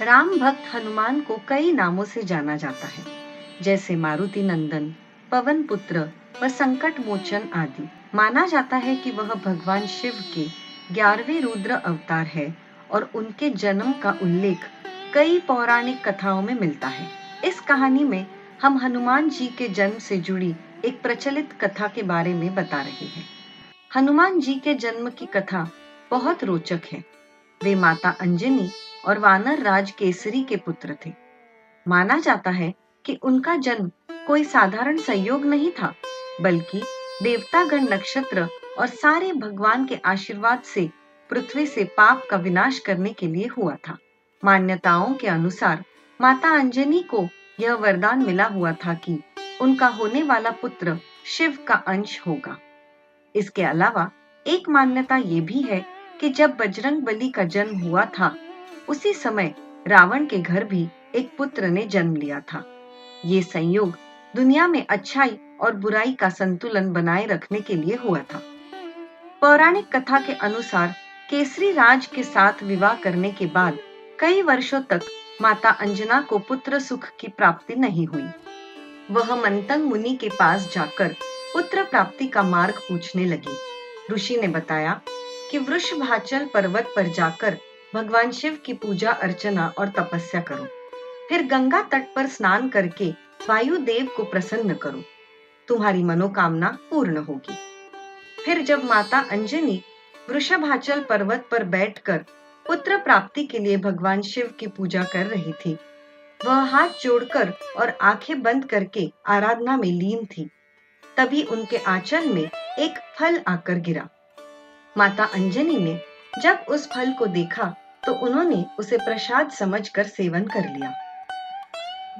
राम भक्त हनुमान को कई नामों से जाना जाता है, जैसे मारुति नंदन, पवन पुत्र व संकट मोचन आदि। माना जाता है कि वह भगवान शिव के 11वें रुद्र अवतार है और उनके जन्म का उल्लेख कई पौराणिक कथाओं में मिलता है। इस कहानी में हम हनुमान जी के जन्म से जुड़ी एक प्रचलित कथा के बारे में बता रहे हैं। हनुमान जी के जन्म की कथा बहुत रोचक है। वे माता अंजनी और वानर राज केसरी के पुत्र थे। माना जाता है कि उनका जन्म कोई साधारण संयोग नहीं था, बल्कि देवतागण नक्षत्र और सारे भगवान के आशीर्वाद से पृथ्वी से पाप का विनाश करने के लिए हुआ था। मान्यताओं के अनुसार माता अंजनी को यह वरदान मिला हुआ था कि उनका होने वाला पुत्र शिव का अंश होगा। इसके अलावा एक मान्यता ये भी है कि जब बजरंग बली का जन्म हुआ था, उसी समय रावण के घर भी एक पुत्र ने जन्म लिया था। ये संयोग दुनिया में अच्छाई और बुराई का संतुलन बनाए रखने के लिए हुआ था। पौराणिक कथा के अनुसार केसरी राज के साथ विवाह करने के बाद कई वर्षों तक माता अंजना को पुत्र सुख की प्राप्ति नहीं हुई। वह मंतंग मुनि के पास जाकर पुत्र प्राप्ति का मार्ग पूछने लगी। ऋषि ने बताया कि वृषभाचल पर्वत पर जाकर भगवान शिव की पूजा अर्चना और तपस्या करो। फिर गंगा तट पर स्नान करके वायुदेव को प्रसन्न करो। तुम्हारी मनोकामना पूर्ण होगी। फिर जब माता अंजनी वृषभाचल पर्वत पर बैठकर पुत्र प्राप्ति के लिए भगवान शिव की पूजा कर रही थी, वह हाथ जोड़कर और आंखें बंद करके आराधना में लीन थी। तभी उनके आंचल में एक फल आकर गिरा। माता अंजनी ने जब उस फल को देखा तो उन्होंने उसे प्रसाद समझकर सेवन कर लिया।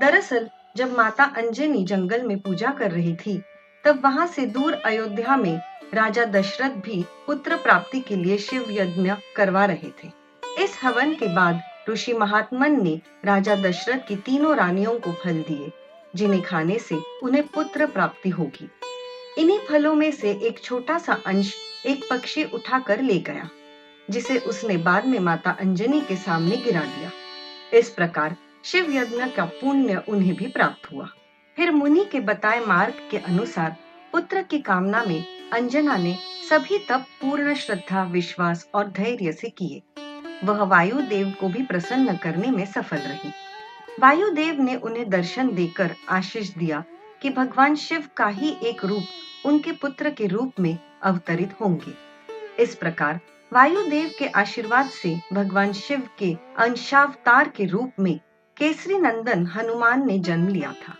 दरअसल जब माता अंजनी जंगल में पूजा कर रही थी, तब वहां से दूर अयोध्या में राजा दशरथ भी पुत्र प्राप्ति के लिए शिव यज्ञ करवा रहे थे। इस हवन के बाद ऋषि महात्मन ने राजा दशरथ की तीनों रानियों को फल दिए, जिन्हें खाने से उन्हें पुत्र प्राप्ति होगी। इन्हीं फलों में से एक छोटा सा अंश एक पक्षी उठाकर ले गया, जिसे उसने बाद में माता अंजनी के सामने गिरा दिया। इस प्रकार शिव यज्ञ का पुण्य उन्हें भी प्राप्त हुआ। फिर मुनि के बताए मार्ग के अनुसार पुत्र की कामना में अंजना ने सभी तप पूर्ण श्रद्धा, विश्वास और धैर्य से किए। वह वायुदेव को भी प्रसन्न करने में सफल रही। वायुदेव ने उन्हें दर्शन देकर आशीष दिया कि भगवान शिव का ही एक रूप उनके पुत्र के रूप में अवतरित होंगे। इस प्रकार वायुदेव के आशीर्वाद से भगवान शिव के अंशावतार के रूप में केसरी नंदन हनुमान ने जन्म लिया था।